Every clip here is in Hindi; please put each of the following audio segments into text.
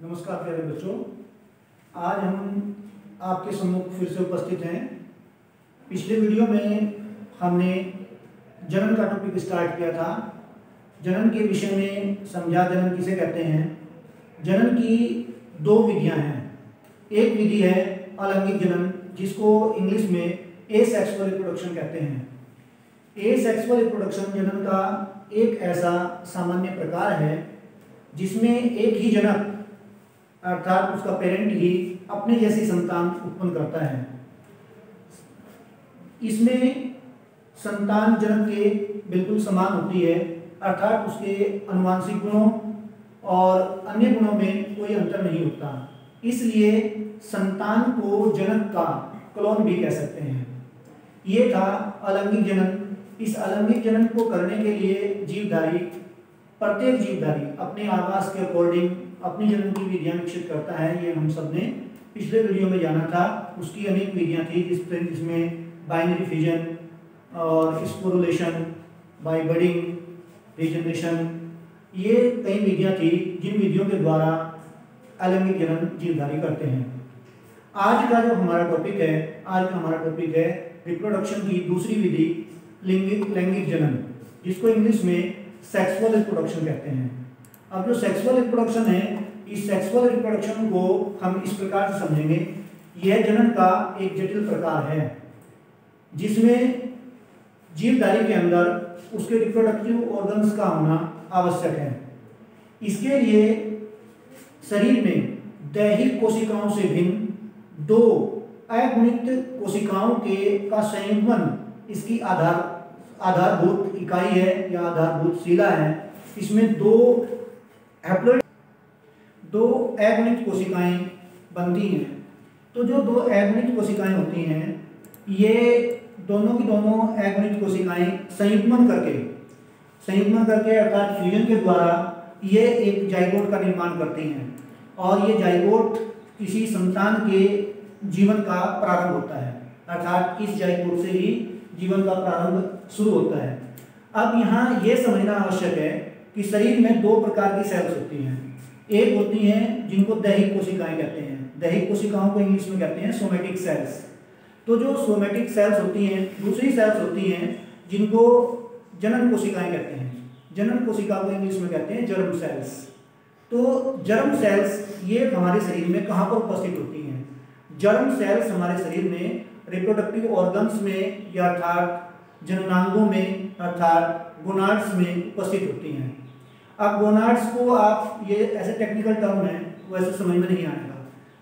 नमस्कार प्यारे बच्चों, आज हम आपके सम्मुख फिर से उपस्थित हैं। पिछले वीडियो में हमने जनन का टॉपिक स्टार्ट किया था। जनन के विषय में समझा जनन किसे कहते हैं। जनन की दो विधियां हैं। एक विधि है अलैंगिक जनन, जिसको इंग्लिश में एसेक्सुअल रिप्रोडक्शन कहते हैं। एसेक्सुअल रिप्रोडक्शन जनन का एक ऐसा सामान्य प्रकार है जिसमें एक ही जनक अर्थात उसका पेरेंट ही अपने जैसी संतान उत्पन्न करता है। इसमें संतान जनक के बिल्कुल समान होती है, अर्थात उसके आनुवंशिक गुणों और अन्य गुणों में कोई अंतर नहीं होता। इसलिए संतान को जनक का क्लोन भी कह सकते हैं। ये था अलैंगिक जनन। इस अलैंगिक जनन को करने के लिए प्रत्येक जीवधारी अपने आवास के अकॉर्डिंग अपनी जनन की विधियां विकसित करता है। ये हम सब ने पिछले वीडियो में जाना था। उसकी अनेक विधियां थी जिसमें बाइनरी फिजन और स्पोरुलेशन, बाय बडिंग, रीजनरेशन, ये कई विधियां थी जिन विधियों के द्वारा अलैंगिक जनन जीवधारी करते हैं। आज का हमारा टॉपिक है रिप्रोडक्शन की दूसरी विधि, लैंगिक जनन, जिसको इंग्लिश में सेक्सुअल रिप्रोडक्शन कहते हैं। अब जो सेक्सुअल रिप्रोडक्शन है, इस सेक्सुअल रिप्रोडक्शन को हम इस प्रकार से समझेंगे। यह जनन का एक जटिल प्रकार है जिसमें जीवधारी के अंदर उसके रिप्रोडक्टिव ऑर्गन्स का होना आवश्यक है। इसके लिए शरीर में दैहिक कोशिकाओं से भिन्न दो अगुणित कोशिकाओं का संयुग्मन इसकी आधारभूत इकाई है या आधारभूत शिला है। इसमें दो अगुणित कोशिकाएं बनती हैं। तो जो दो अगुणित कोशिकाएं होती हैं, ये दोनों की दोनों अगुणित कोशिकाएं संयुग्मन करके अर्थात फ्यूजन के द्वारा ये एक जाइगोट का निर्माण करती हैं और ये जाइगोट किसी संतान के जीवन का प्रारंभ होता है, अर्थात इस जाइगोट से ही जीवन का प्रारंभ शुरू होता है। अब यहाँ ये समझना आवश्यक है कि शरीर में दो प्रकार की सेल्स होती हैं। एक होती हैं जिनको दैहिक कोशिकाएं कहते हैं। दैहिक कोशिकाओं को इंग्लिश में कहते हैं सोमेटिक सेल्स। तो जो सोमेटिक सेल्स होती हैं, दूसरी सेल्स होती हैं जिनको जनन कोशिकाएं कहते हैं। जनन कोशिका को इंग्लिश में कहते हैं जर्म सेल्स। तो जर्म सेल्स ये हमारे शरीर में कहाँ पर उपस्थित होती हैं? जर्म सेल्स हमारे शरीर में रिप्रोडक्टिव ऑर्गन्स में या अर्थात जननांगों में अर्थात गोनाड्स में उपस्थित होती हैं। अब गोनाड्स को आप ये ऐसे टेक्निकल टर्म है, वैसे समझ में नहीं आएगा,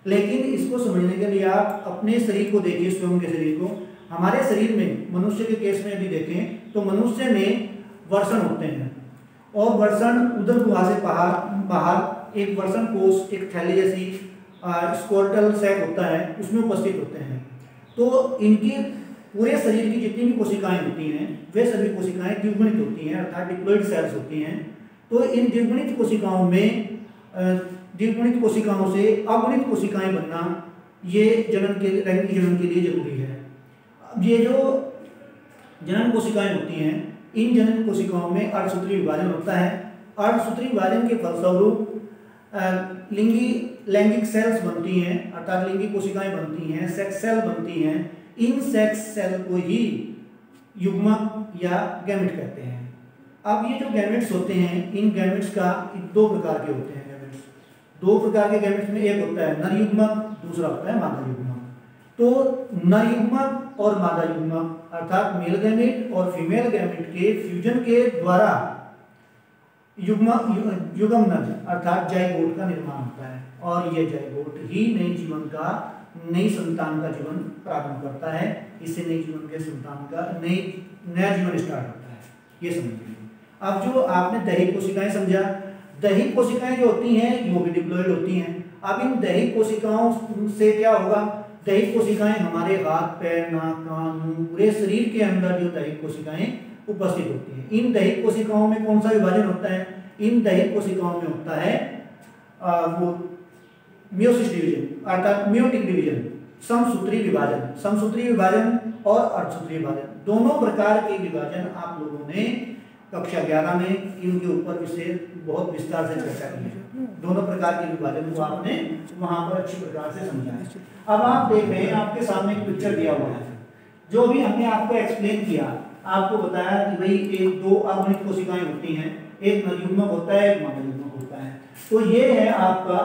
लेकिन इसको समझने के लिए आप अपने शरीर को देखिए, स्वयं के शरीर को। हमारे शरीर में मनुष्य के केस में भी देखें तो मनुष्य में वर्षण होते हैं और वर्षण उदर गुहा से बाहर एक वर्षण कोष, एक थैली जैसी स्कोर्टल सैक होता है, उसमें उपस्थित होते हैं। तो इनकी पूरे शरीर की जितनी भी कोशिकाएं होती हैं वे सभी कोशिकाएं द्विगुणित होती हैं, अर्थात डिप्लॉइड सेल्स होती हैं। तो इन द्विगुणित कोशिकाओं से अगुणित कोशिकाएं बनना ये लैंगिक जनन के लिए जरूरी है। अब ये जो जनन कोशिकाएं होती हैं, इन जनन कोशिकाओं में अर्धसूत्री विभाजन होता है। अर्धसूत्री विभाजन के फलस्वरूप लैंगिक सेल्स बनती हैं, अर्थात लिंगी कोशिकाएं बनती हैं, सेक्स सेल बनती हैं। इन सेक्स सेल को ही युग्मक या गैमेट कहते हैं। अब ये जो गैमेट्स होते हैं, इन गैमेट्स का दो प्रकार के होते हैं। दो प्रकार के गैमेट्स में एक होता है नर युग्मक, दूसरा होता है मादा युग्मक। तो नर युग्मक और मादा युग्मक अर्थात मेल गैमेट और फीमेल गैमेट के फ्यूजन के द्वारा युग्मनज अर्थात जाइगोट का निर्माण होता है और यह जाइगोट ही नई संतान का जीवन प्रारंभ करता है। इससे नया जीवन स्टार्ट होता है। ये समझिए। अब जो आपने दैहिक कोशिकाएं समझा, दैहिक कोशिकाएं जो होती हैं वो भी डिप्लॉइड होती हैं। अब इन दैहिक कोशिकाओं से क्या होगा? दैहिक कोशिकाएं हमारे हाथ, पैर, नाक, कान, मुंह, पूरे शरीर के अंदर जो दैहिक कोशिकाएं उपस्थित होती हैं। इन दैहिक कोशिकाओं में कौन सा विभाजन होता है? इन दैहिक कोशिकाओं में होता है वो मियोसिस डिवीजन अर्थात मियोटिक डिवीजन, समसूत्री विभाजन और अर्धसूत्री विभाजन। दोनों प्रकार के विभाजन आप लोगों ने कक्षा 11 में इनके ऊपर विशेष बहुत विस्तार से चर्चा की है। दोनों प्रकार के विभाजन को आपने वहां पर अच्छी प्रकार से समझा है। अब आप देख रहे हैं आपके सामने एक पिक्चर दिया हुआ है, जो भी हमने आपको एक्सप्लेन किया, आपको बताया कि भाई एक दो अगुणित कोशिकाएं होती हैं, एक नर युग्मक होता है, एक मादा युग्मक होता है। तो ये है आपका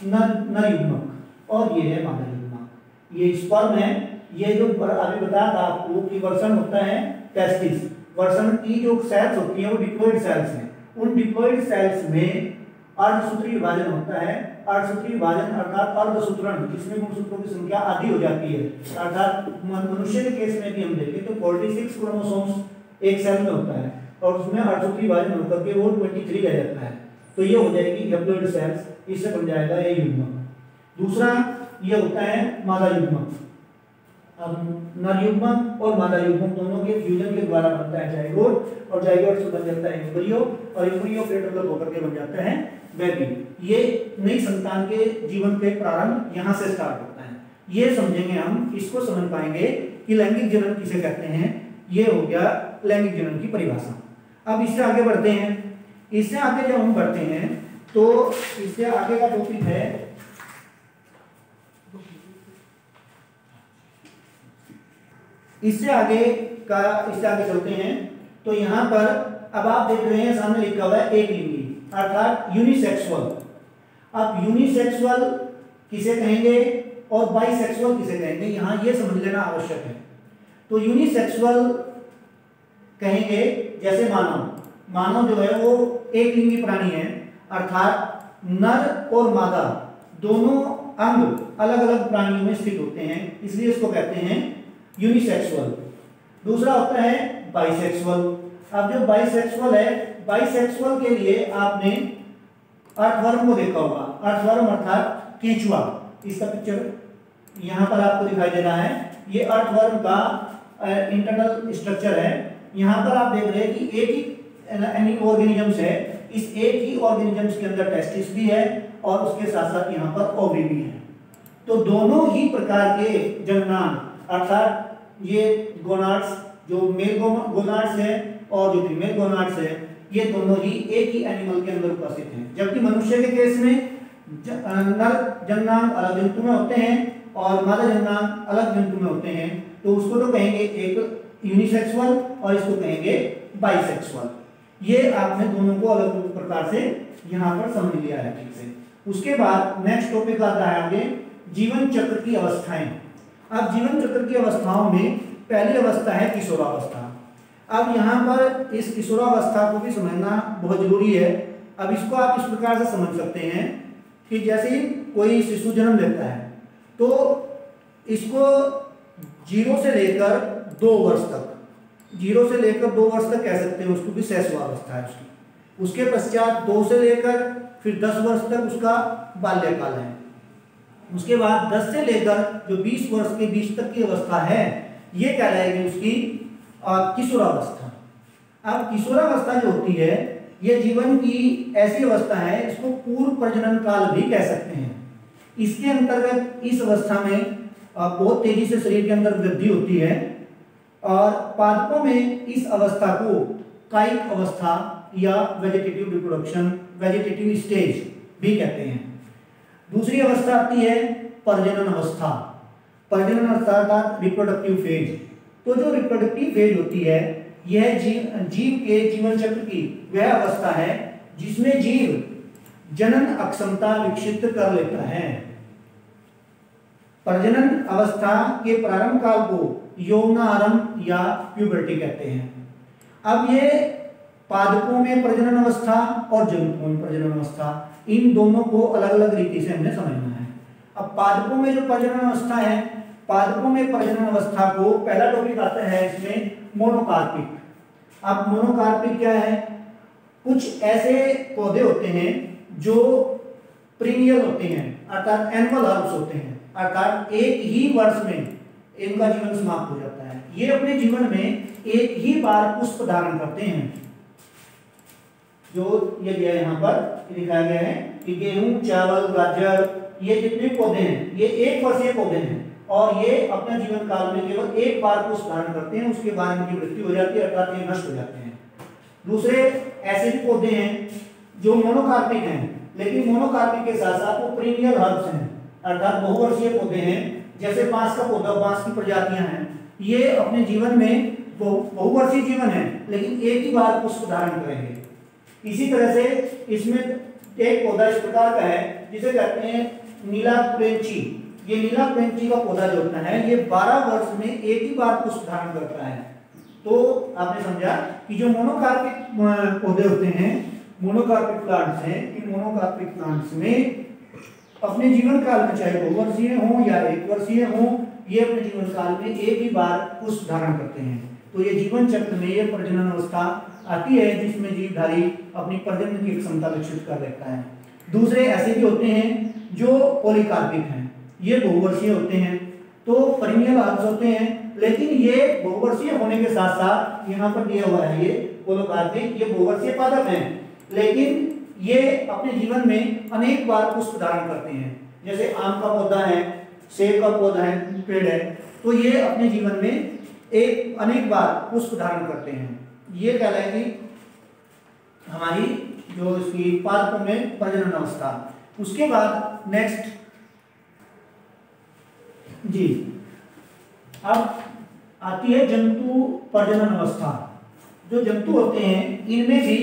नर युग्मक और ये है मादा युग्मक। ये स्पर्म है, ये जो अभी बताया था आपको कि वर्षण होता है टेस्टिस, वर्षण की जो सेल्स होती हैं वो डिप्लॉइड सेल्स हैं। उन डिप्लॉइड सेल्स में अर्धसूत्री विभाजन होता है। अर्धसूत्री विभाजन अर्थात अर्धसूत्रण, जिसमें गुणसूत्रों की संख्या आधी हो जाती है, अर्थात मनुष्य के केस में भी हम देखें तो 46 क्रोमोसोम्स एक सेल में होता है और उसमें अर्धसूत्री विभाजन होकर के वो 23 रह जाता है। तो ये हो जाएगी हैप्लॉइड सेल्स, इससे बन जाएगा ये युग्मक। दूसरा ये होता है मादा युग्मक। अब नर युग्मक और मादा युग्मक दोनों के फ्यूजन के द्वारा बनता है जाइगोट, और जाइगोट से बन जाता है एम्ब्रियो, और एम्ब्रियो फिर डेवलप होकर के बन जाता है बेबी। ये नई संतान के जीवन के प्रारंभ यहाँ से स्टार्ट होता है। ये समझेंगे हम, इसको समझ पाएंगे कि लैंगिक जनन किसे कहते हैं। ये हो गया लैंगिक जनन की परिभाषा। अब इससे आगे बढ़ते हैं। इससे आगे जब हम बढ़ते हैं तो इससे आगे का टॉपिक है इससे आगे चलते हैं। तो यहाँ पर अब आप देख रहे हैं सामने लिखा हुआ है एक लिंगी अर्थात यूनिसेक्सुअल। अब यूनिसेक्सुअल किसे कहेंगे और बाइसेक्सुअल किसे कहेंगे, यहाँ ये समझ लेना आवश्यक है। तो यूनिसेक्सुअल कहेंगे जैसे मानव जो है वो एक लिंगी प्राणी है, अर्थात नर और मादा दोनों अंग अलग अलग प्राणियों में स्थित होते हैं, इसलिए इसको कहते हैं यूनिसेक्सुअल। दूसरा होता है बाइसेक्सुअल। अब जो बाइसेक्सुअल है, बाइसेक्सुअल के लिए आपने अर्थवर्म को देखा होगा। अर्थवर्म अर्थात केंचुआ, इसका पिक्चर यहाँ पर आपको दिखाई दे रहा है। ये अर्थवर्म का इंटरनल स्ट्रक्चर है। यहाँ पर आप देख रहे हैं कि एक ही ऑर्गेनिजम्स है, इस एक ही ऑर्गेनिजम्स के अंदर टेस्टिस भी है और उसके साथ साथ यहाँ पर ओवरी भी है। तो दोनों ही प्रकार के जननांग अर्थात ये गोनाड्स, जो मेल गोनाड्स है और जो फीमेल गोनाड्स है, ये दोनों ही एक ही एनिमल के अंदर उपस्थित हैं। जबकि मनुष्य के केस में नर जननांग अलग जंतु में होते हैं और मादा जननांग अलग जंतु में होते हैं। तो उसको तो कहेंगे एक यूनिसेक्सुअल और इसको कहेंगे बाइसेक्सुअल। ये आपने दोनों को अलग अलग प्रकार से यहाँ पर समझ लिया है ठीक से। उसके बाद नेक्स्ट टॉपिक आता है आगे जीवन चक्र की अवस्थाएं। अब जीवन चक्र की अवस्थाओं में पहली अवस्था है किशोरावस्था। अब यहाँ पर इस किशोरावस्था को भी समझना बहुत जरूरी है। अब इसको आप इस प्रकार से समझ सकते हैं कि जैसे कोई शिशु जन्म लेता है तो इसको 0 से लेकर 2 वर्ष तक, 0 से लेकर 2 वर्ष तक कह सकते हैं उसको भी शैशवावस्था है उसकी। उसके पश्चात 2 से लेकर फिर 10 वर्ष तक उसका बाल्यकाल है। उसके बाद 10 से लेकर जो 20 वर्ष के बीच तक की अवस्था है ये कहलाएगी उसकी किशोरावस्था। अब किशोरावस्था जो होती है ये जीवन की ऐसी अवस्था है, इसको पूर्व प्रजनन काल भी कह सकते हैं। इसके अंतर्गत इस अवस्था में बहुत तेजी से शरीर के अंदर वृद्धि होती है और पादपों में इस अवस्था को कायिक अवस्था या वेजिटेटिव रिप्रोडक्शन, वेजिटेटिव स्टेज भी कहते हैं। दूसरी अवस्था आती है प्रजनन अवस्था। प्रजनन अर्थात रिप्रोडक्टिव फेज। तो जो रिप्रोडक्टिव फेज होती है यह जीव के जीवन चक्र की वह अवस्था है जिसमें जीव जनन अक्षमता विकसित कर लेता है। प्रजनन अवस्था के प्रारंभ काल को यौनारंभ या प्यूबर्टी कहते हैं। अब ये पादपों में प्रजनन अवस्था और जंतुओं में प्रजनन अवस्था, इन दोनों को अलग अलग रीति से हमने समझना है। अब पादपों में जो प्रजनन अवस्था है, पादपों में प्रजनन अवस्था को पहला टॉपिक आता है इसमें मोनोकार्पिक। अब मोनोकार्पिक क्या है? कुछ ऐसे पौधे होते हैं जो प्रीनियल होते हैं अर्थात एनुअल हर्ब्स होते हैं, अर्थात एक ही वर्ष में इनका जीवन समाप्त हो जाता है। ये अपने जीवन में एक ही बार पुष्प धारण करते हैं। जो ये दिया यहाँ पर दिखाया गया है कि गेहूं, चावल, गाजर, ये जितने पौधे हैं ये 1 वर्षीय पौधे हैं और ये अपने जीवन काल में केवल एक बार पुष्प धारण करते हैं, उसके बाद इनकी मृत्यु हो जाती है अर्थात ये नष्ट हो जाते हैं। दूसरे ऐसे भी पौधे हैं जो मोनोकार्पिक हैं, लेकिन मोनोकार्पिक के साथ साथ वो पेरिनियल हर्ब्स हैं, अर्थात बहुवर्षीय पौधे हैं। जैसे बांस का पौधा, बांस की प्रजातियां हैं, ये अपने जीवन में बहुवर्षीय जीवन है, लेकिन एक ही बार पुष्प धारण करेंगे। इसी तरह से इसमें एक पौधा इस प्रकार का है जिसे कहते हैं नीला क्रेंची। ये नीला क्रेंची का पौधा जो होता है ये 12 वर्ष में एक ही बार पुष्प धारण करता है। तो आपने समझा कि जो मोनोकार्पिक पौधे होते हैं, मोनोकार्पिक प्लांट्स हैं, इन मोनोकार्पिक प्लांट्स में अपने जीवन काल में चाहे बहुवर्षीय हों या एक वर्षीय हों, ये अपने जीवन काल में एक ही बार पुष्प धारण करते हैं। तो ये जीवन चक्र में ये प्रजनन अवस्था आती है जिसमें जीवधारी अपनी प्रजनन की क्षमता विकसित कर लेता है। दूसरे ऐसे भी होते हैं जो पॉलीकार्पिक हैं, ये बहुवर्षीय होते हैं, तो पेरिनियल हर्ब्स होते हैं, लेकिन ये बहुवर्षीय होने के साथ साथ यहाँ पर दिया हुआ है ये पॉलीकार्पिक, ये बहुवर्षीय पादप हैं, लेकिन ये अपने जीवन में अनेक बार पुष्प धारण करते हैं। जैसे आम का पौधा है, सेब का पौधा है, पेड़ है, तो ये अपने जीवन में एक अनेक बार पुष्प धारण करते हैं। ये कहलाएगी हमारी जो इसकी पादपों में प्रजनन अवस्था। उसके बाद नेक्स्ट जी, अब आती है जंतु प्रजनन अवस्था। जो जंतु होते हैं इनमें भी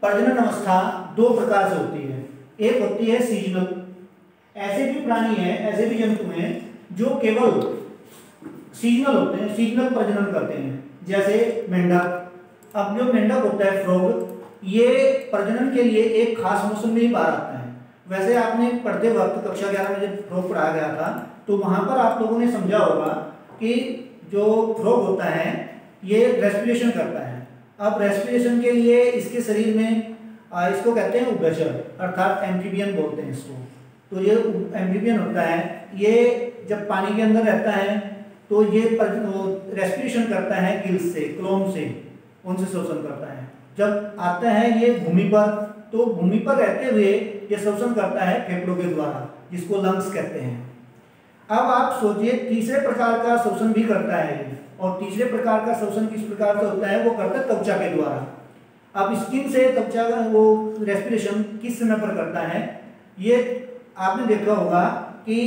प्रजनन अवस्था दो प्रकार से होती है। एक होती है सीजनल, ऐसे भी प्राणी हैं, ऐसे भी जंतु हैं जो केवल सीजनल होते हैं, सीजनल प्रजनन करते हैं, जैसे मेंढक। अब जो मेंढक होता है फ्रॉग, ये प्रजनन के लिए एक खास मौसम में ही बाहर आता है। वैसे आपने पढ़ते वक्त कक्षा 11 में जब फ्रॉग पढ़ाया गया था तो वहां पर आप लोगों ने समझा होगा कि जो फ्रॉग होता है ये रेस्पिरेशन करता है। अब रेस्पिरेशन के लिए इसके शरीर में इसको कहते हैं उभयचर, अर्थात एम्फीबियन बोलते हैं इसको। तो ये एम्फीबियन होता है, ये जब पानी के अंदर रहता है तो ये रेस्पिरेशन करता है गिल्स से, क्लोम से, उनसे श्वसन करता है। जब आता है ये भूमि पर, तो भूमि पर रहते हुए ये श्वसन करता है फेफड़ों के द्वारा, जिसको लंग्स कहते हैं। अब आप सोचिए तीसरे प्रकार का श्वसन भी करता है ये, और तीसरे प्रकार का श्वसन किस प्रकार से होता है, वो करता है त्वचा के द्वारा। अब स्किन से त्वचा का वो रेस्पिरेशन किस समय पर करता है, ये आपने देखा होगा कि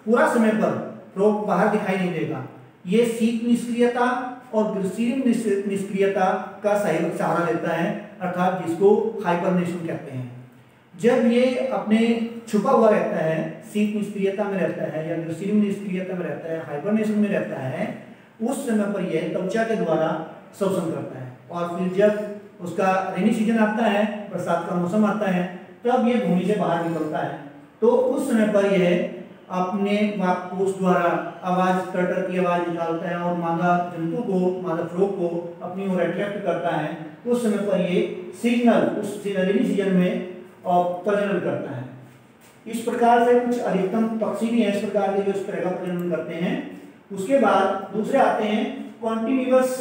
पूरा समय पर फ्रॉग बाहर दिखाई नहीं देगा। ये शीत निष्क्रियता और ग्लिसरीन निष्क्रियता का सहारा लेता है, अर्थात जिसको हाइबरनेशन कहते हैं। जब ये अपने छुपा हुआ रहता है, शीत निष्क्रियता में रहता है या ग्लिसरीन निष्क्रियता में रहता है, हाइबरनेशन में रहता है, उस समय पर यह त्वचा के द्वारा श्वसन करता है। और फिर जब उसका रेनी सीजन आता है, बरसात का मौसम आता है, तब ये भूमि से बाहर निकलता है। तो उस समय पर यह अपने वाक्कोश द्वारा आवाज, टर्टर की आवाज निकालता है और मादा जंतु को, मादा फ्रॉग को अपनी ओर अट्रैक्ट करता है। उस समय पर ये सिग्नल उस रेनी सीजन में प्रजनन करता है। इस प्रकार से कुछ अधिकतम पक्षी भी हैं इस प्रकार के जो इस तरह का प्रजनन करते हैं। उसके बाद दूसरे आते हैं कॉन्टिन्यूअस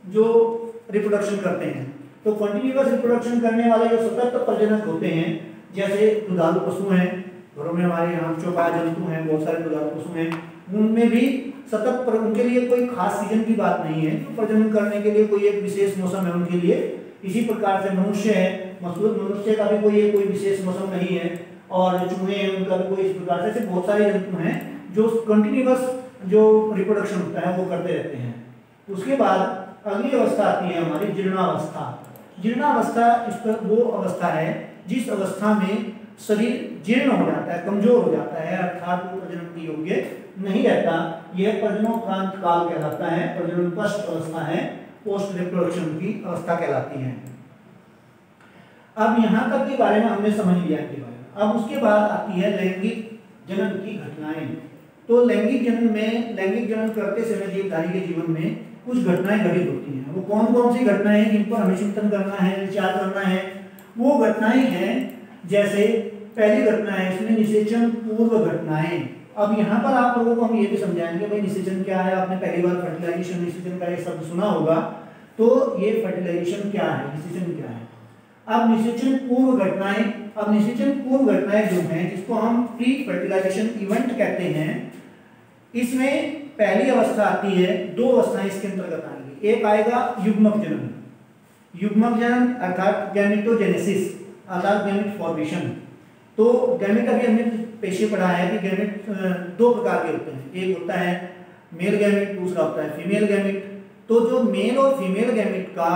जो रिप्रोडक्शन करते हैं। तो कॉन्टिन्यूअस रिप्रोडक्शन करने वाले जो सतत प्रजनक होते हैं, जैसे दुधारू पशु हैं, घरों में हमारे यहाँ चौपाया जंतु हैं, बहुत सारे दुधारू पशु हैं, उनमें भी सतत उनके लिए कोई खास सीजन की बात नहीं है, तो प्रजनन करने के लिए कोई एक विशेष मौसम है उनके लिए। इसी प्रकार से मनुष्य है, मनुष्य का भी कोई विशेष मौसम नहीं है, और चूहे हैं उनका भी कोई इस प्रकार से बहुत सारे जंतु हैं जो कंटिन्यूअस जो रिप्रोडक्शन होता है वो करते रहते हैं। उसके बाद अगली अवस्था आती है हमारी जीर्णावस्था। जीर्णावस्था इस पर वो अवस्था है जिस अवस्था में शरीर जीर्ण हो जाता है, कमजोर हो जाता है, अर्थात वो प्रजनन के योग्य नहीं रहता। यह प्रजनोपरांत काल कहलाता है, प्रजनन पश्च अवस्था है, पोस्ट रिप्रोडक्शन की अवस्था कहलाती है। अब यहाँ तक के बारे में हमने समझ लिया के बारे में। अब उसके बाद आती है लैंगिक जनन की घटनाएं। तो लैंगिक जनन करते समय जीवधारी के जीवन में कुछ घटनाएं घटित होती हैं। वो कौन कौन सी घटनाएं हैं जिन पर हमें चिंतन करना है, विचार करना है? वो घटनाएं हैं, जैसे पहली घटना है इसमें निषेचन पूर्व घटनाएं। अब यहाँ पर आप लोगों को हम ये भी समझाएंगे भाई निषेचन क्या है। आपने पहली बार फर्टिलाइजेशन निषेचन का ये शब्द सुना होगा, तो ये फर्टिलाइजेशन क्या है, निषेचन क्या है। अब निषेचन पूर्व घटनाएं, अब निषेचन पूर्व घटनाएं जो हैं जिसको हम प्री फर्टिलाइजेशन इवेंट कहते हैं, इसमें पहली अवस्था आती है, दो अवस्थाएं इसके अंतर्गत आएंगी। एक आएगा युग्मक जनन, युग्मक जनन अर्थात गैमेटोजेनेसिस अर्थात गैमेट फॉर्मेशन। तो गैमेट अभी हमने पेशे पढ़ा है कि गैमेट दो प्रकार के होते हैं, एक होता है मेल गैमेट, दूसरा होता है फीमेल गैमेट। तो जो मेल और फीमेल गैमेट का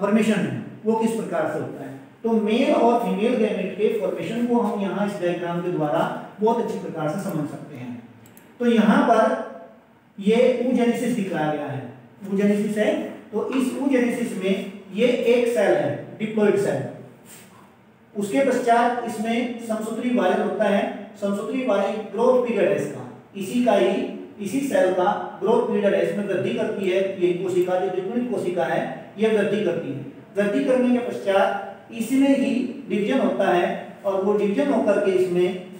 फॉर्मेशन है वो किस प्रकार से होता है, तो मेल और फीमेल गैमेट के फॉर्मेशन को हम यहाँ इस डायग्राम के द्वारा बहुत अच्छी प्रकार से समझ सकते हैं। तो यहाँ पर ये oogenesis दिखाया गया है, oogenesis है। तो इस oogenesis में ये एक सेल है डिप्लॉइड सेल, उसके पश्चात इसमें समसूत्री विभाजन होता है। समसूत्री विभाजन ग्रोथ पीरियड है इसका, इसी का ही इसी सेल का ग्रोथ पीरियड है, इसमें वृद्धि करती है ये कोशिका, जो द्विगुणित कोशिका है ये वृद्धि करती है। वृद्धि करने के पश्चात इसमें ही डिवीजन होता है और वो डिवीजन होकर के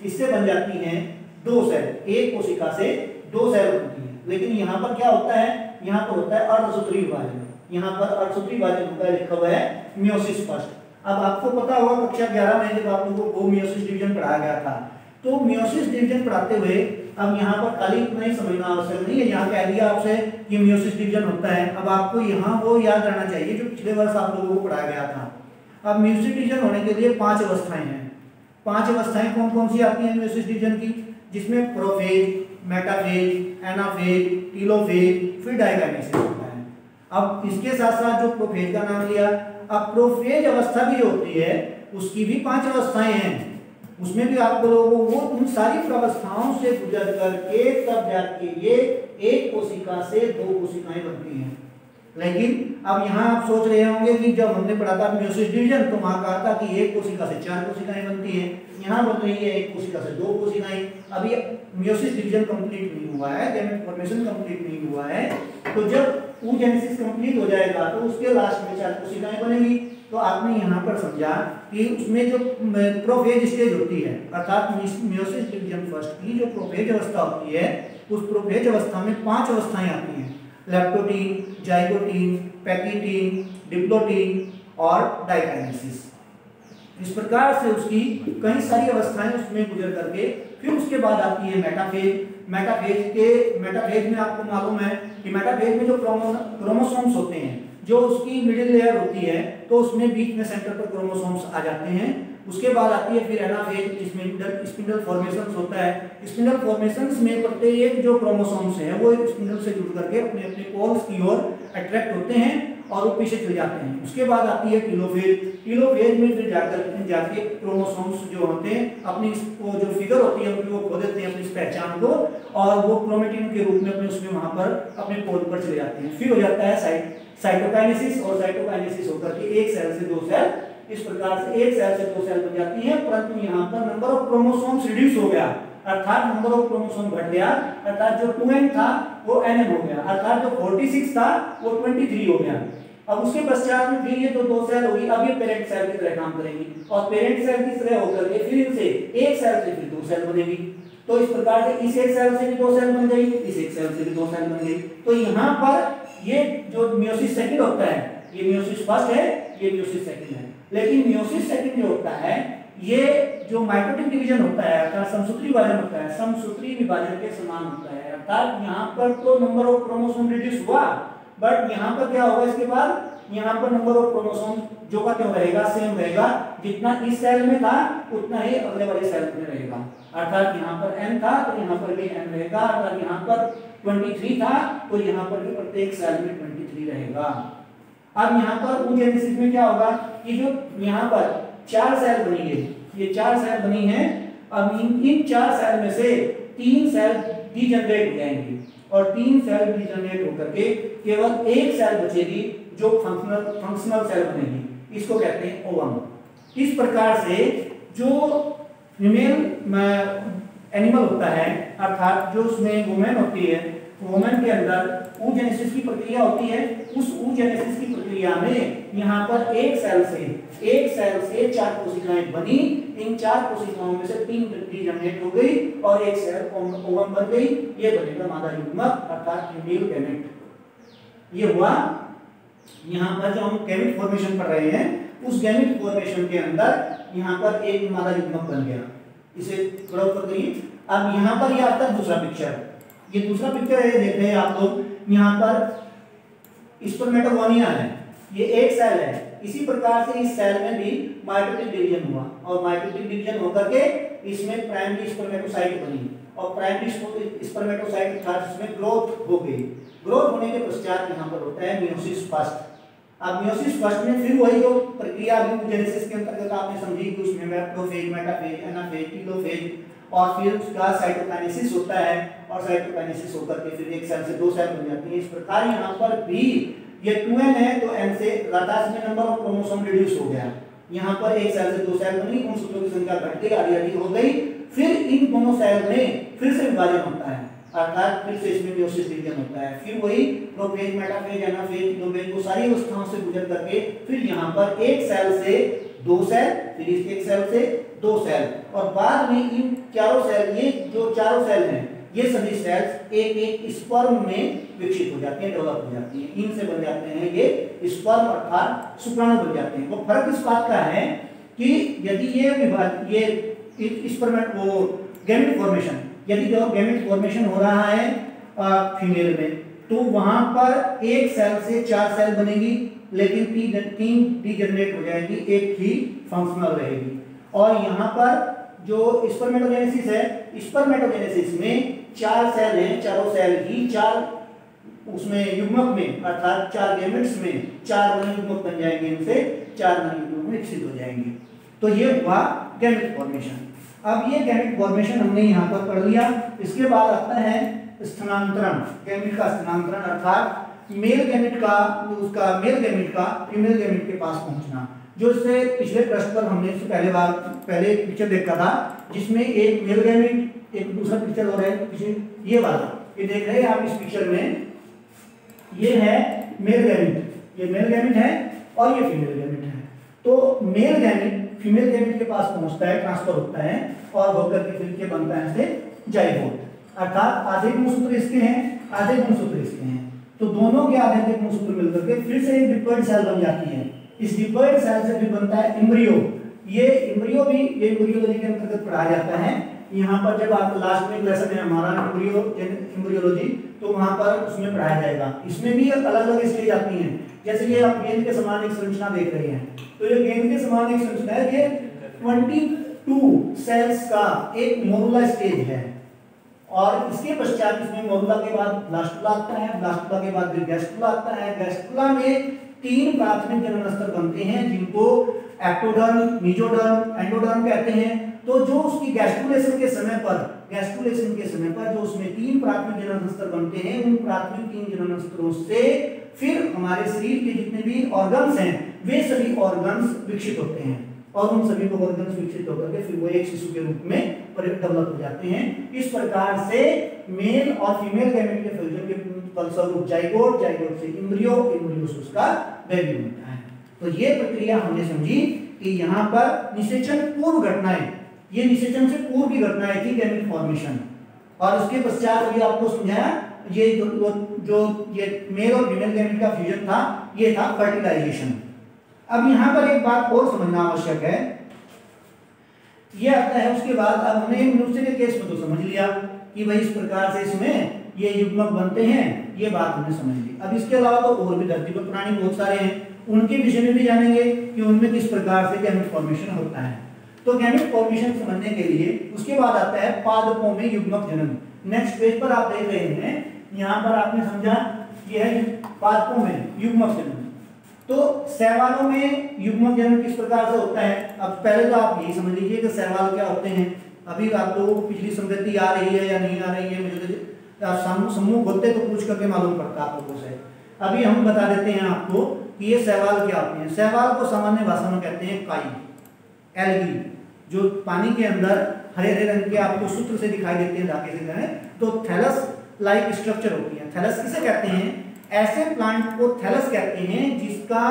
इससे बन जाती हैं दो सेल, एक कोशिका से दो सेल बनती है। लेकिन यहाँ पर क्या होता है, यहाँ पर होता है अर्धसूत्री विभाजन, यहाँ पर अर्धसूत्री विभाजन होता है, लिखा हुआ है मियोसिस फर्स्ट। अब आपको पता होगा कक्षा 11 में जब आप लोगों को मियोसिस डिवीजन पढ़ाया गया था, तो मियोसिस डिवीजन पढ़ाते हुए अब यहाँ पर खाली इतना ही समझना आवश्यक नहीं है, यहाँ कह दिया आपसे कि मियोसिस डिवीजन होता है। अब आपको यहाँ वो याद रहना चाहिए जो पिछले वर्ष आप लोगों को पढ़ाया गया था। अब मियोसिस डिवीजन होने के लिए 5 अवस्थाएं हैं। 5 अवस्थाएं कौन कौन सी आती हैं मियोसिस डिवीजन की, जिसमें प्रोफेज, मेटाफेज, एनाफेज, टीलोफेज, फिर डायकाइनेसिस होता है। अब इसके साथ साथ जो प्रोफेज का नाम लिया, अब प्रोफेज अवस्था भी जो होती है उसकी भी 5 अवस्थाएं हैं, उसमें भी आप लोगों को उन सारी अवस्थाओं से गुजर करके तब जाके ये एक कोशिका से दो कोशिकाएं बनती हैं। लेकिन अब यहाँ आप सोच रहे होंगे कि जब हमने पढ़ा था मियोसिस डिवीजन तो वहां कहा था कि एक कोशिका से 4 कोशिकाएं बनती हैं, यहाँ बन रही है एक कोशिका से 2 कोशिकाएं। अभी मियोसिस डिवीजन कंप्लीट नहीं हुआ है, गैमेट फॉर्मेशन कंप्लीट नहीं हुआ है। तो जब oogenesis कंप्लीट हो जाएगा तो उसके लास्ट में 4 कोशिकाएं बनेगी। तो आपने यहाँ पर समझा कि उसमें जो प्रोफेज स्टेज होती है अर्थात मियोसिस डिवीजन फर्स्ट की जो प्रोफेज अवस्था होती है, उस प्रोफेज अवस्था में 5 अवस्थाएं आती हैं, लेप्टोटीन, जाइगोटीन, पैकिटीन, डिप्लोटीन और डाइकाइनेसिस। इस प्रकार से उसकी कई सारी अवस्थाएं उसमें गुजर करके फिर उसके बाद आती है मेटाफेज। मेटाफेज में आपको मालूम है कि मेटाफेज में जो क्रोमोसोम्स होते हैं, जो उसकी मिडिल लेयर होती है, तो उसमें बीच में सेंटर पर क्रोमोसोम्स आ जाते हैं। उसके बाद आती है फिर एनाफेज, जिसमें स्पिंडल फॉर्मेशंस होता है। स्पिंडल फॉर्मेशंस में प्रत्येक जो क्रोमोसोम्स हैं वो स्पिंडल से जुड़ करके अपने अपने पोल्स की ओर अट्रैक्ट होते हैं और वो पीछे चले जाते हैं। उसके बाद आती है टीलोफेज। टीलोफेज में फिर जाके क्रोमोसोम्स जो होते हैं अपनी वो जो फिगर होती है उनकी वो खो देते हैं अपनी पहचान को, और वो क्रोमेटिन के रूप में अपने उसमें वहां पर अपने पोल पर चले जाते हैं। फिर हो जाता है साइटोकाइनेसिस, और साइटोकाइनेसिस होकर के एक सेल से 2 सेल, इस प्रकार से एक सेल से 2 सेल बन जाती है। परंतु यहाँ पर नंबर ऑफ क्रोमोसोम्स रिड्यूस हो गया, अर्थात नंबर ऑफ क्रोमोसोम घट गया, अर्थात जो 2n था वो nm हो गया, अर्थात जो 46 था वो 23 हो गया। अब उसके पश्चात में फिर ये जो 2 सेल होगी, अब ये पेरेंट सेल की तरह काम करेंगी और पेरेंट सेल की तरह होकर के फिर इनसे एक सेल से फिर 2 सेल बनेगी। तो इस प्रकार से इस एक सेल से भी 2 सेल बन गई, इस एक सेल से भी 2 सेल बन गई। तो यहाँ पर ये जो मियोसिस सेकंड होता है, ये मियोसिस फर्स्ट है, ये मियोसिस सेकंड है। लेकिन मियोसिस सेकंड जो होता है ये जो माइटोटिक डिवीजन होता है अर्थात समसूत्री विभाजन होता है, समसूत्री विभाजन के समान होता है। अर्थात यहाँ पर तो नंबर ऑफ क्रोमोसोम रिड्यूस हुआ, बट यहाँ पर क्या होगा, इसके बाद यहाँ पर नंबर ऑफ क्रोमोसोम जो का क्यों रहेगा, सेम रहेगा। जितना इस सेल में था उतना ही अगले वाले सेल में रहेगा। अर्थात यहाँ पर n था तो यहाँ पर भी n रहेगा, अर्थात यहाँ पर 23 था तो यहाँ पर भी प्रत्येक सेल में 23 रहेगा। अब यहाँ पर oogenesis में क्या होगा कि जो यहाँ पर 4 सेल बनी है, ये 4 सेल बनी है। अब इन 4 सेल में से 3 सेल डीजनरेट हो जाएंगी और 3 सेल डीजनरेट होकर के केवल एक सेल बचेगी जो फंक्शनल सेल बनेगी, इसको कहते हैं ओवम। इस प्रकार से जो फीमेल एनिमल होता है अर्थात जो उसमें वुमेन होती है, वुमेन के अंदर oogenesis की प्रक्रिया होती है। उस oogenesis की प्रक्रिया में यहाँ पर एक सेल से 4 कोशिकाएं बनी। इन 4 कोशिकाओं में से 3 डीजनरेट हो गई और एक सेल ओवम बन गई। ये बनेगा मादा युग्मक अर्थात फीमेल गैमेट। ये हुआ यहाँ पर जो हम गैमेट फॉर्मेशन पढ़ रहे हैं, उस गैमेट फॉर्मेशन के अंदर यहाँ पर एक मादा युग्मक बन गया। इसे थोड़ा ऊपर करिए। अब यहाँ पर यह आता है दूसरा पिक्चर। ये दूसरा पिक्चर है, देख रहे हैं आप लोग, यहाँ पर स्पर्मेटोगोनिया है। ये एक सेल है। इसी प्रकार से इस सेल में भी माइटोटिक डिवीजन हुआ और माइटोटिक डिवीजन होकर के इसमें प्राइमरी स्पर्मेटोसाइट बनी और प्राइमरी स्पर्मेटोसाइट अर्थात इसमें ग्रोथ हो गई। ग्रोथ होने के पश्चात यहाँ पर होता है मियोसिस फर्स्ट। अब मियोसिस फर्स्ट में फिर वही जो प्रक्रिया जेनेसिस के अंतर्गत आपने समझी कि उसमें मैक्रोफेज, मेटाफेज, एनाफेज, टेलोफेज और फिर उसका साइटोकाइनेसिस होता है और साइटोकाइनेसिस होकर के फिर एक सेल से दो सेल बन जाती है। इस प्रकार यहाँ पर भी ये 2n है तो n से लगातार में नंबर ऑफ क्रोमोसोम रिड्यूस हो गया। यहाँ पर एक सेल से दो सेल बनी, उन सूत्रों की संख्या घट गई, आधी हो गई। फिर इन दोनों सेल में फिर से विभाजन होता है अर्थात फिर से इसमें मियोसिस डिवीजन होता है। फिर वही प्रोफेज, मेटाफेज, एनाफेज, टेलोफेज वो सारी अवस्थाओं से गुजर करके फिर यहाँ पर एक सेल से दो सेल, फिर इस एक सेल से दो सेल और बाद में इन चारों सेल, ये जो चारों सेल हैं ये सभी सेल्स एक एक स्पर्म में विकसित हो जाती हैं, डेवलप हो जाती हैं। इनसे बन जाते हैं ये स्पर्म अर्थात शुक्राणु बन जाते हैं। वो फर्क इस बात का है कि यदि ये स्पर्मेट वो गैमेट फॉर्मेशन, यदि गैमेट फॉर्मेशन हो रहा है फीमेल में तो वहां पर एक सेल से चार सेल बनेगी लेकिन तीन डीजनरेट हो जाएगी, एक ही फंक्शनल रहेगी। और यहाँ पर जो स्पर्मेटोजेनेसिस है, स्पर्मेटोजेनेसिस में चार सेल हैं, चारों सेल ही चार उसमें युग्मक में अर्थात चार गैमेट्स में चार युग्मक बन जाएंगे, इनसे चार युग्मक विकसित हो जाएंगे। तो ये हुआ गैमेट फॉर्मेशन। अब ये गैमेट फॉर्मेशन हमने यहाँ पर पढ़ लिया। इसके बाद आता है स्थानांतरण, गैमेट का स्थानांतरण अर्थात मेल गैमेट का उसका मेल गैमेट का फीमेल गैमेट के पास पहुंचना। जो इससे पिछले पृष्ठ पर हमने इससे पहले पिक्चर देखा था जिसमें एक मेल गैमेट एक दूसरा पिक्चर हो रहा है, ये वाला ये देख रहे हैं आप इस पिक्चर में, ये है मेल गैमेट, ये मेल गैमेट है और ये फीमेल गैमेट है। तो मेल गैमेट फीमेल गैमेट के पास पहुंचता है, ट्रांसफर होता है और होकर के फिर के बनता है इससे जाइगोट अर्थात आधे गुणसूत्र इसके हैं, आधे गुणसूत्र इसके हैं। तो दोनों के आधे के गुणसूत्र मिलकर के फिर से एक डिप्लॉइड सेल बन जाती है। इस डिप्लॉइड सेल से भी बनता है एम्ब्रियो। ये एम्ब्रियो भी ये एम्ब्रियोलॉजी के अंतर्गत पढ़ाया जाता है। यहाँ पर जब आप लास्ट में लेसन है हमारा एम्ब्रियोलॉजी तो वहाँ पर उसमें पढ़ाया जाएगा। इसमें भी अलग अलग स्टेज आती हैं, जैसे ये आप गेंद के समान एक संरचना देख रहे हैं, तो ये गेंद के समान एक संरचना है, ये 22 सेल्स का एक मोरुला स्टेज है और इसके पश्चात इसमें मोरुला के बाद ब्लास्टुला आता है, ब्लास्टुला के बाद फिर गैस्ट्रुला आता है। गैस्ट्रुला में तीन प्राथमिक जनन स्तर बनते हैं जिनको एक्टोडर्म, मेसोडर्म, एंडोडर्म कहते हैं। तो जो उसकी गैस्ट्रुलेशन के समय पर जो उसमें तीन प्राथमिक जनन स्तर बनते हैं, उन प्राथमिक तीन जनन स्तरों से फिर हमारे शरीर के जितने भी ऑर्गन्स हैं वे सभी ऑर्गन्स विकसित होते हैं और उन सभी ऑर्गन्स विकसित होकर के फिर वो एक शिशु के रूप में डेवलप हो जाते हैं। इस प्रकार से मेल और फीमेल गैमेट के फ्यूजन के फलस्वरूप जाइगोट, जाइगोट से एम्ब्रियो, एम्ब्रियो से उसका बेबी बनता है। तो ये प्रक्रिया हमने समझी कि यहाँ पर निषेचन पूर्व घटनाएं, ये निषेचन से पूर्व की घटनाएं थी गैमेट फॉर्मेशन और उसके पश्चात अभी आपको समझाया ये जो ये मेल और फीमेल गैमेट का फ्यूजन था ये था फर्टिलाइजेशन। अब यहाँ पर एक बात और समझना आवश्यक है, ये आता है उसके बाद अब हमने मनुष्य के केस में तो समझ लिया कि भाई इस प्रकार से इसमें ये युग्मक बनते हैं, ये बात हमने समझ ली। अब इसके अलावा तो और भी धरती पर प्राणी बहुत सारे हैं, उनके विषय में भी जानेंगे कि उनमें किस प्रकार से गैमेट फॉर्मेशन होता है। तो गैमेट फॉर्मेशन समझने के लिए उसके बाद आता है पादपों में युग्मक जनन। नेक्स्ट पेज पर आप देख रहे हैं, यहाँ पर आपने समझा ये है पादपों में युग्मक जनन। तो शैवालों में युग्मक जनन किस प्रकार से होता है। अब पहले तो आप यही समझ लीजिए कि शैवाल क्या होते हैं। अभी आप लोगों को पिछली संगति आ रही है या नहीं आ रही है, मुझे समूह होते तो पूछ करके मालूम पड़ता आप लोगों से। अभी हम बता देते हैं आपको कि ये शैवाल क्या होते हैं। शैवाल को सामान्य भाषा में कहते हैं काई, एल्गी, जो पानी के अंदर हरे हरे रंग के आपको सूत्र से दिखाई देते हैं धागे से कहें तो थैलस लाइक स्ट्रक्चर होती है। थैलस किसे कहते हैं, ऐसे प्लांट को थैलस कहते हैं जिसका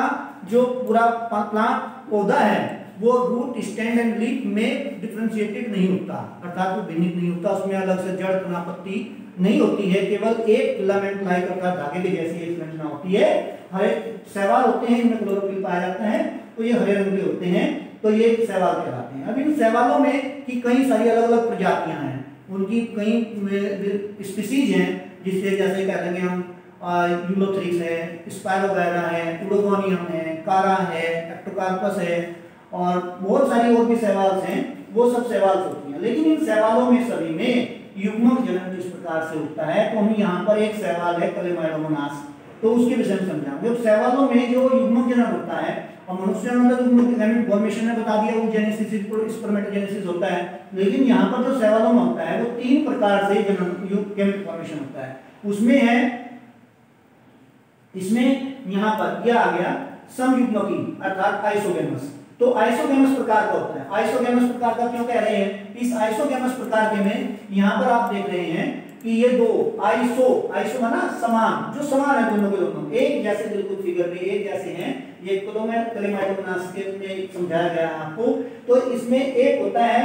जो पूरा प्लांट पौधा है वो रूट, स्टैंड एंड लीफ में डिफरेंशिएटेड नहीं होता अर्थात वो भिन्नित नहीं होता, उसमें अलग से जड़, तना, पत्ती नहीं होती है, केवल एक फिलामेंट लाइक अर्थात धागे की जैसी एक संरचना होती है। हरे शैवाल होते हैं, इनमें क्लोरोफिल पाया जाता है तो ये हरे रंग के होते हैं, तो ये शैवाल कहलाते हैं। अब इन शैवालों में की कई सारी अलग अलग प्रजातियां हैं, उनकी कई स्पीसीज हैं जिससे जैसे कह लेंगे हम यूलोथ्रिक्स है, स्पायरोगायरा है, उडोगोनियम है, कारा है, एक्टोकार्पस है और बहुत सारी और भी शैवाल्स हैं, वो सब शैवाल्स होती हैं। लेकिन इन शैवालों में सभी में युग्मक जनन किस प्रकार से होता है, तो हम यहाँ पर एक शैवाल है क्लेमाइडोमोनास, तो उसके विषय में समझाएंगे। अब शैवालों में जो युग्मक जनन होता है और मनुष्य में युग्मक गैमेट फॉर्मेशन में बता दिया वो जेनेसिस स्पर्मेटोजेनेसिस होता है, लेकिन यहाँ पर जो शैवालों में होता है वो 3 प्रकार से जनन गैमेट फॉर्मेशन होता है। उसमें है, इसमें यहाँ पर यह आ गया समयुग्मकी अर्थात आइसोगेमस। तो आइसोगेमस प्रकार का होता है। आइसोगेमस प्रकार का क्यों कह रहे हैं, इस आइसोगेमस प्रकार के में यहाँ पर आप देख रहे हैं कि ये दो आइसो माना समान, जो समान है दोनों के दोनों एक जैसे बिल्कुल फिगर में एक जैसे हैं, ये क्लेमाइडोमोनास में समझाया गया है आपको। तो इसमें एक होता है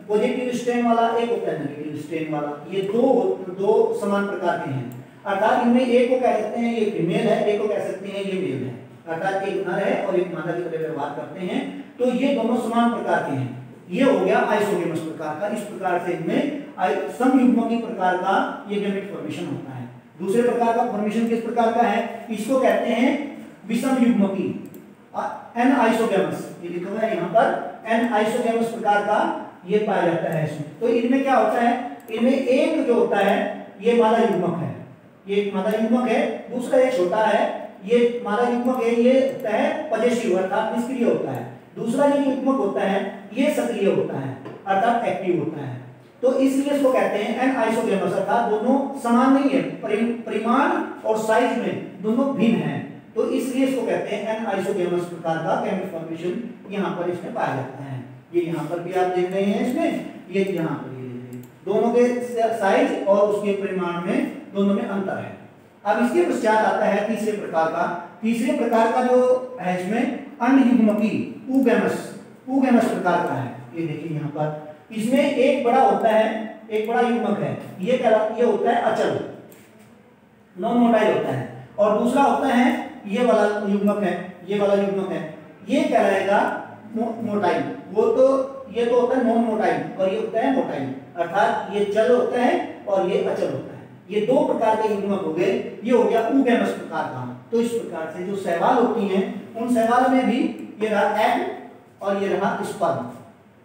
पॉजिटिव स्ट्रेन वाला, एक होता है नेगेटिव स्ट्रेन वाला, ये दो समान प्रकार के हैं। अर्थात इनमें एक को कह सकते हैं ये फीमेल है, एक को कह सकते हैं ये मेल है, अर्थात एक नर है और एक मादा की तरह व्यवहार करते हैं, तो ये दोनों समान प्रकार के हैं। ये हो गया आइसोगेमस प्रकार का। इस प्रकार से इनमें समयुग्मकी प्रकार का ये गैमेट फॉर्मेशन होता है। दूसरे प्रकार का फॉर्मेशन किस प्रकार का है, इसको कहते हैं विषमयुग्मकी एनाइसोगेमस। ये लिखा हुआ है यहाँ पर एनाइसोगेमस प्रकार का ये पाया जाता है इसमें। तो इनमें क्या होता है, इनमें एक जो होता है ये मादा युग्मक है, ये मादा युग्मक है, दूसरा ये छोटा है, ये मादा युग्मक है, ये होता है पॉजिटिव अर्थात निष्क्रिय होता है। दूसरा ये युग्मक होता है ये सक्रिय होता है अर्थात एक्टिव होता है। तो इसलिए इसको कहते हैं एनाइसोगेमस अर्थात दोनों समान नहीं है, परिमाण और साइज में दोनों भिन्न हैं, तो इसलिए इसको कहते हैं एनाइसोगेमस प्रकार का गैमेट फॉर्मेशन यहाँ पर इसमें पाया जाता है। ये यहाँ पर भी आप देख रहे हैं इसमें, ये यहाँ पर ये दोनों के साइज और उसके परिमाण में दोनों में अंतर है। अब इसके पश्चात आता है तीसरे प्रकार का। तीसरे प्रकार का जो है इसमें अनयुग्मकी ऊगेमस प्रकार का है। ये देखिए यहाँ पर इसमें एक बड़ा होता है, एक बड़ा युग्मक है, ये होता है अचल नॉन मोटाइल होता है, और दूसरा होता है ये वाला युग्मक है, ये वाला युग्मक है, ये कहलाएगा मोटाइल। ये तो होता है नॉन मोटाइल और ये होता है मोटाइल, अर्थात ये चल होता है और ये अचल होता है। ये दो प्रकार के युग्मक हो गए, ये हो गया ऊगेमस प्रकार का। तो इस प्रकार से जो शैवाल होती हैं उन शैवाल में भी ये रहा एग और ये रहा स्पर्म,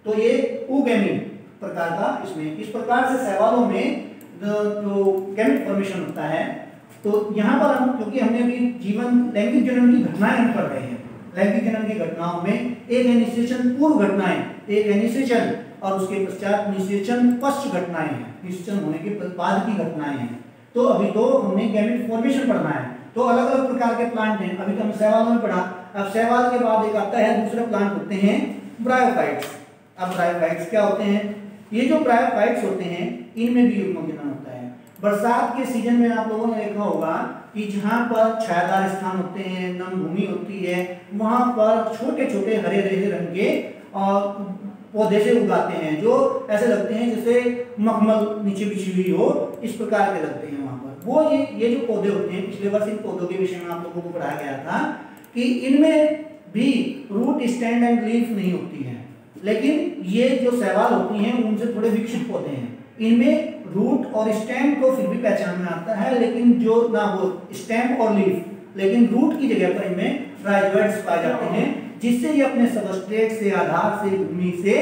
तो ये ऊगेमी प्रकार का इसमें। इस प्रकार से शैवालों में जो गैमेट फॉर्मेशन होता है, तो यहाँ पर हम क्योंकि हमने अभी लैंगिक जनन की घटनाएं हम पढ़ रहे हैं, लैंगिक जनन की घटनाओं में एक है निषेचन पूर्व घटनाएं, एक है निषेचन और उसके पश्चात निषेचन पश्च घटनाएं हैं, निषेचन होने के बाद की घटनाएं हैं। तो अभी तो हमने गैमेट फॉर्मेशन पढ़ना है, तो अलग अलग प्रकार के प्लांट हैं, अभी तो हम शैवालों में पढ़ा। अब शैवाल के बाद एक आता है दूसरे प्लांट होते हैं ब्रायोफाइट्स। अब ब्रायोफाइट्स क्या होते हैं, ये जो ब्रायोफाइट्स होते हैं इनमें भी युग्मक जनन होता है। बरसात के सीजन में आप लोगों ने देखा होगा कि जहाँ पर छायादार स्थान होते हैं, नम भूमि होती है, वहाँ पर छोटे छोटे हरे हरे रंग के और पौधे से उगाते हैं, जो ऐसे लगते हैं जैसे मखमल नीचे बिछी हुई हो, इस प्रकार के लगते हैं वहाँ पर। वो ये जो पौधे होते हैं, पिछले वर्ष इन पौधों के विषय में आप लोगों को पढ़ाया गया था कि इनमें भी रूट स्टैंड एंड लीफ नहीं होती है, लेकिन ये जो शैवाल होती हैं उनसे थोड़े विकसित पौधे हैं, इनमें रूट और स्टेम को फिर भी पहचान में आता है, लेकिन जो ना वो स्टेम और लीफ, लेकिन रूट की जगह पर इनमें राइजोइड्स पाए जाते हैं, जिससे ये अपने सबस्ट्रेट से, आधार से, भूमि से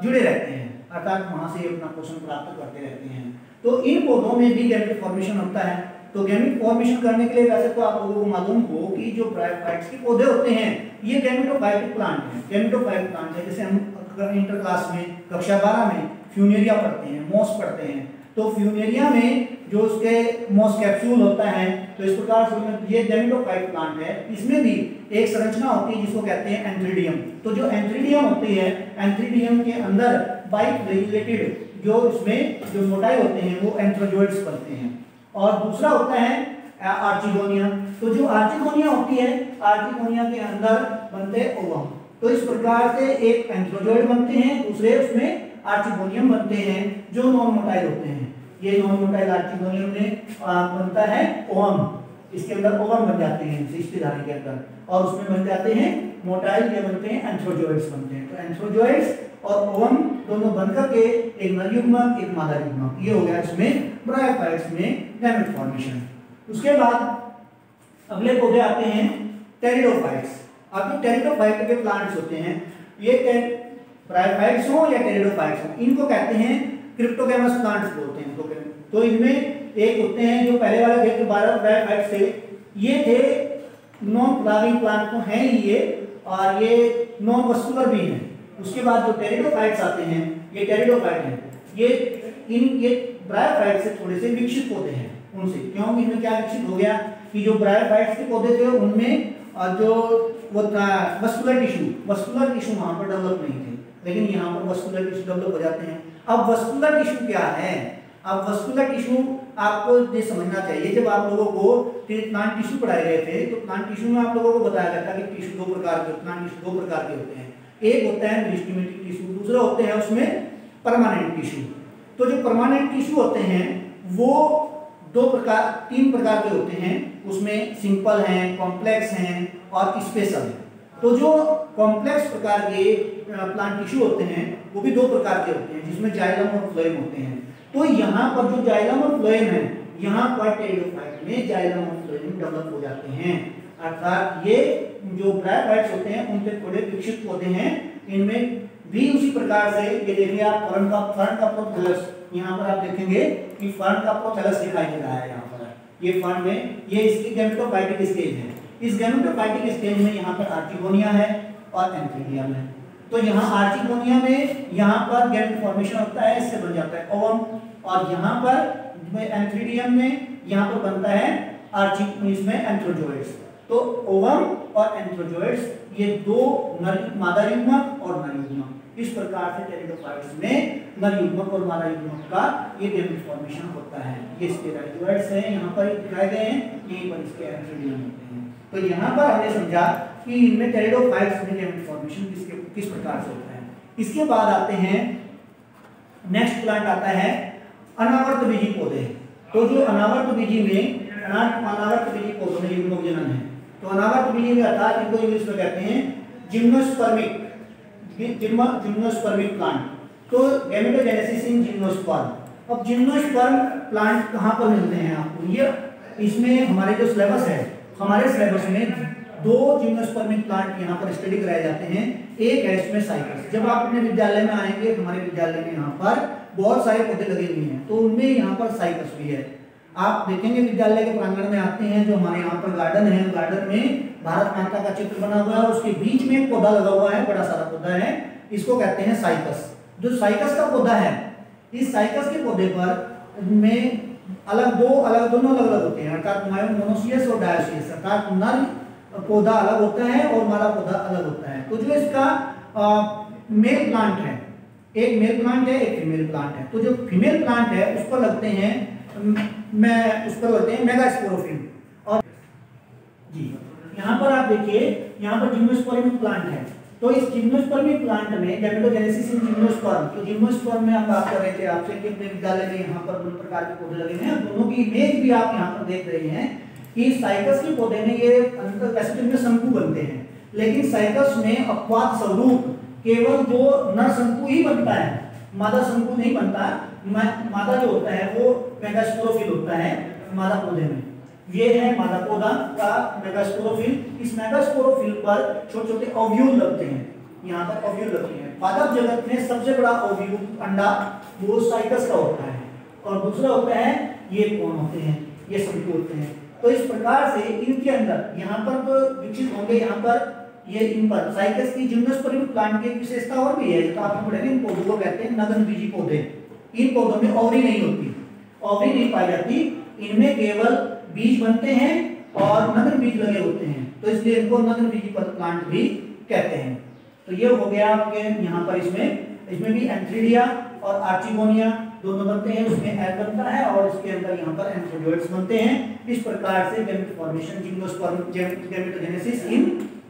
जुड़े रहते हैं, अर्थात वहां से अपना पोषण प्राप्त करते रहते हैं। तो इन पौधों में भी गैमेट फॉर्मेशन होता है। तो गैमेट फॉर्मेशन करने के लिए वैसे तो आप लोगों को मालूम हो कि जो ब्रायोफाइट्स के पौधे होते हैं ये गैमेटोफाइटिक प्लांट है, गैमेटोफाइट प्लांट है। जैसे हम इंटर क्लास में कक्षा 12 में फ्यूनेरिया पढ़ते हैं, मॉस पढ़ते हैं, तो फ्यूनेरिया में जो उसके मॉस कैप्सूल होता है, तो इस प्रकार से ये गैमेटोफाइट प्लांट है। इसमें भी एक संरचना होती है जिसको कहते हैं एंथ्रीडियम। तो जो एंथ्रीडियम होती है, एंथ्रीडियम के अंदर बाइक रिलेटेड जो इसमें जो मोटाई होते हैं वो एंथ्रोजोइड्स बनते हैं, और दूसरा होता है आर्चिगोनिया। तो जो आर्चिगोनिया होती है, आर्चिगोनिया के अंदर बनते हैं ओवम। तो इस प्रकार से एक एंथ्रोजोइड बनते हैं, दूसरे उसमें आर्चिगोनियम बनते हैं जो नॉन मोटाइल होते हैं। ये नॉन मोटाइल आर्चिगोनियम में बनता है ओवम, इसके अंदर ओवम बन जाते हैं शिष्टधारी के अंदर, और उसमें बन जाते हैं मोटाइल, ये बनते हैं एंथ्रोजोइड्स बनते हैं। तो एंथ्रोजोइड्स और ओवम दोनों बनकर के एक नर युग्मक एक मादा युग्मक, ये हो गया इसमें ब्रायोफाइट्स में गैमेट फॉर्मेशन। उसके बाद अगले पौधे आते हैं टेरिडोफाइट्स। अब जो टेरिडोफाइट के प्लांट्स होते हैं, ये ब्रायोफाइट्स हो या टेरिडोफाइट्स हो, इनको कहते हैं क्रिप्टोगैमस प्लांट्स बोलते हैं इनको। तो इनमें एक होते हैं जो पहले वाले थे, जो ब्रायोफाइट्स थे, ये थे नॉन फ्लावरिंग प्लांट तो हैं ही ये, और ये नॉन वस्कुलर भी हैं। उसके बाद जो टेरिडोफाइट्स आते हैं, ये टेरिडोफाइट हैं, ये ब्रायोफाइट से थोड़े से विकसित पौधे हैं उनसे। क्यों? इनमें क्या विकसित हो गया कि जो ब्रायोफाइट्स के पौधे थे उनमें जो वो था वस्कुलर टिश्यू वहां पर डेवलप नहीं थे, लेकिन यहाँ पर वस्कुलर टिश्यू डेवलप हो जाते हैं। अब वस्कुलर टिश्यू क्या है? अब वस्कुलर टिश्यू आपको ये समझना चाहिए। जब आप लोगों को प्लांट टिश्यू पढ़ाए गए थे, तो प्लांट टिश्यू में आप लोगों को बताया गया था कि टिश्यू दो प्रकार के, प्लांट टिश्यू दो प्रकार के होते हैं। एक होता है मेरिस्टेमेटिक टिश्यू, दूसरा होते हैं उसमें परमानेंट टिश्यू। तो जो परमानेंट टिश्यू होते हैं वो तीन प्रकार के होते हैं। उसमें सिंपल हैं, कॉम्प्लेक्स हैं और स्पेशल हैं। तो जो कॉम्प्लेक्स प्रकार के प्लांट टिश्यू होते हैं वो भी दो प्रकार के होते हैं, जिसमें जाइलम और फ्लोएम होते हैं। तो यहाँ पर जो जाइलम और फ्लोएम है, यहाँ पर टेरिडोफाइट में जाइलम और फ्लोएम डेवलप हो जाते हैं। अर्थात ये जो ब्रायोफाइट्स होते हैं उनके थोड़े विकसित पौधे हैं। इनमें भी उसी प्रकार से ये देखिए आप फर्न का प्रोथैलस, यहाँ पर आप देखेंगे कि फर्न का प्रोथैलस दिखाई दे रहा है। यहाँ पर ये फर्न में ये इसकी गैमेटोफाइटिक स्टेज है। इस गैमेटोफाइटिक स्टेज में यहाँ पर आर्चिगोनिया है और एंथ्रीडियम है। तो यहाँ आर्चिगोनिया में यहाँ पर गैमेट फॉर्मेशन होता है, इससे बन जाता है ओवम, और यहाँ पर एंथ्रीडियम में यहाँ पर बनता है इसमें एंथ्रोजोइड्स। तो ओवम और एंथ्रोजोइड्स ये दो मादा युग्मक और नर युग्मक, इस प्रकार से टेरिडोफाइट्स में नर युग्मक और मादा युग्मक का ये गैमेट फॉर्मेशन होता है। ये इसके राइजोइड्स हैं, यहाँ पर दिखाए गए हैं, यहीं पर इसके एंथ्रीडियम होते हैं। तो यहाँ पर हमने समझा कि इनमें टेरिडोफाइट्स में गैमेट फॉर्मेशन किस प्रकार से होता है। इसके बाद आते हैं नेक्स्ट प्लांट आता है अनावर्त बीजी पौधे। तो जो अनावर्त बीजी पौधों में युग्मक जनन है। तो अनावर्त बीजी में अर्थात इनको इंग्लिश में कहते हैं जिम्नोस्पर्मिक प्लांट। तो गैमेटोजेनेसिस इन जिम्नोस्पर्म। अब जिम्नोस्पर्म प्लांट कहाँ पर मिलते हैं आपको? ये इसमें हमारे जो सिलेबस है, हमारे सिलेबस में दो जिम्नोस्पर्मिक प्लांट यहाँ पर स्टडी कराए जाते हैं। एक है इसमें साइकस। जब आप अपने विद्यालय में आएंगे, हमारे विद्यालय में यहाँ पर बहुत सारे पौधे लगे हुए हैं, तो उनमें यहाँ पर साइकस भी है। आप देखेंगे विद्यालय के प्रांगण में आते हैं, जो हमारे यहाँ पर गार्डन है, गार्डन में भारत माता का चित्र बना हुआ है, उसके बीच में एक पौधा लगा हुआ है, बड़ा सारा पौधा है, इसको कहते हैं साइकस। जो साइकस का पौधा है, इस साइकस के पौधे पर में दोनों अलग अलग होते हैं, अर्थात मोनोसियस और डायोसियस। अर्थात नर पौधा अलग होता है और मादा पौधा अलग होता है। तो जो इसका मेल प्लांट है, एक मेल प्लांट है, एक फीमेल प्लांट है। तो जो फीमेल प्लांट है उस पर लगते हैं मेगास्पोरोफिल। और जी यहाँ पर आप देखिए, यहाँ पर जिम्नोस्पर्मिक प्लांट है। तो इस जिम्नोस्पर्मिक प्लांट में गैमेटोजेनेसिस इन जिम्नोस्पर्म। तो जिम्नोस्पर्म में हम बात कर रहे थे आपसे कि अपने विद्यालय में यहाँ पर दोनों प्रकार के पौधे लगे हैं। दोनों की इमेज भी आप यहाँ पर देख रहे हैं कि साइकस के पौधे में ये वैसे तो इनमें शंकु बनते हैं, लेकिन साइकस में अपवाद स्वरूप केवल जो नर शंकु ही बनता है, मादा शंकु नहीं बनता। मादा जो होता है वो मेगास्पोरोफिल होता है मादा पौधे में। ये है मादा पौधा का मेगास्पोरोफिल। इस मेगास्पोरोफिल पर छोटे छोटे ओव्यूल लगते हैं, यहाँ पर ओव्यूल लगते हैं। पादप जगत में सबसे बड़ा ओव्यूल अंडा वो साइकस का होता है, और दूसरा होता है ये कौन होते हैं, ये शंकु होते हैं। तो इस प्रकार से इनके अंदर यहाँ पर तो विकसित होंगे, यहाँ पर ये इन पर साइकस की जिम्नोस्पर्मिक प्लांट की विशेषता और भी है, तो आपने पढ़ेंगे इन पौधों को कहते हैं नग्न बीजी पौधे। इन पौधों में ओवरी नहीं होती, ओवरी नहीं पाई जाती, इनमें केवल बीज बनते हैं और नग्न बीज लगे होते हैं, तो इसलिए इनको नग्न बीजी प्लांट भी कहते हैं। तो ये हो गया आपके यहाँ पर इसमें भी एंथ्रीडिया और आर्चिगोनिया दोनों बनते हैं, उसमें एल बनता है और इसके अंदर यहाँ पर एंथ्रोजोइड्स बनते हैं। इस प्रकार से गैमेट फॉर्मेशन गैमेटोजेनेसिस इन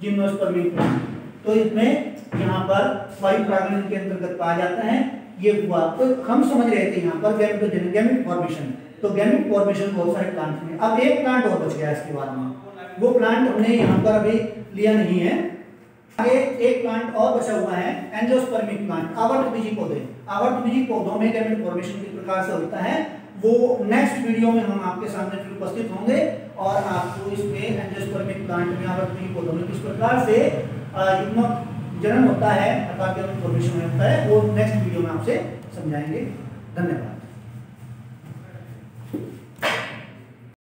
जिम्नोस्पर्मिक प्लांट। तो इसमें यहाँ पर वायु परागण के अंतर्गत पाया जाता है। ये हुआ, तो हम समझ रहे थे यहाँ पर गैमेट फॉर्मेशन। तो गैमेट फॉर्मेशन बहुत सारे प्लांट में। अब एक प्लांट और बच गया इसके बाद में, वो प्लांट हमने यहाँ पर अभी लिया नहीं है। आगे एक प्लांट और बचा हुआ है एंजियोस्पर्मिक प्लांट, आवर्त बीजी पौधे। आवर्त बीजी पौधों में गैमेट फॉर्मेशन किस प्रकार से होता है? वो नेक्स्ट वीडियो में हम आपके सामने फिर उपस्थित होंगे और आपको इसमें एंजियोस्पर्मिक प्लांट में आवर्तनिक पौधों में किस प्रकार से युग्मक जनन होता है अर्थात फॉर्मेशन होता है वो नेक्स्ट वीडियो में आपसे समझाएंगे। धन्यवाद।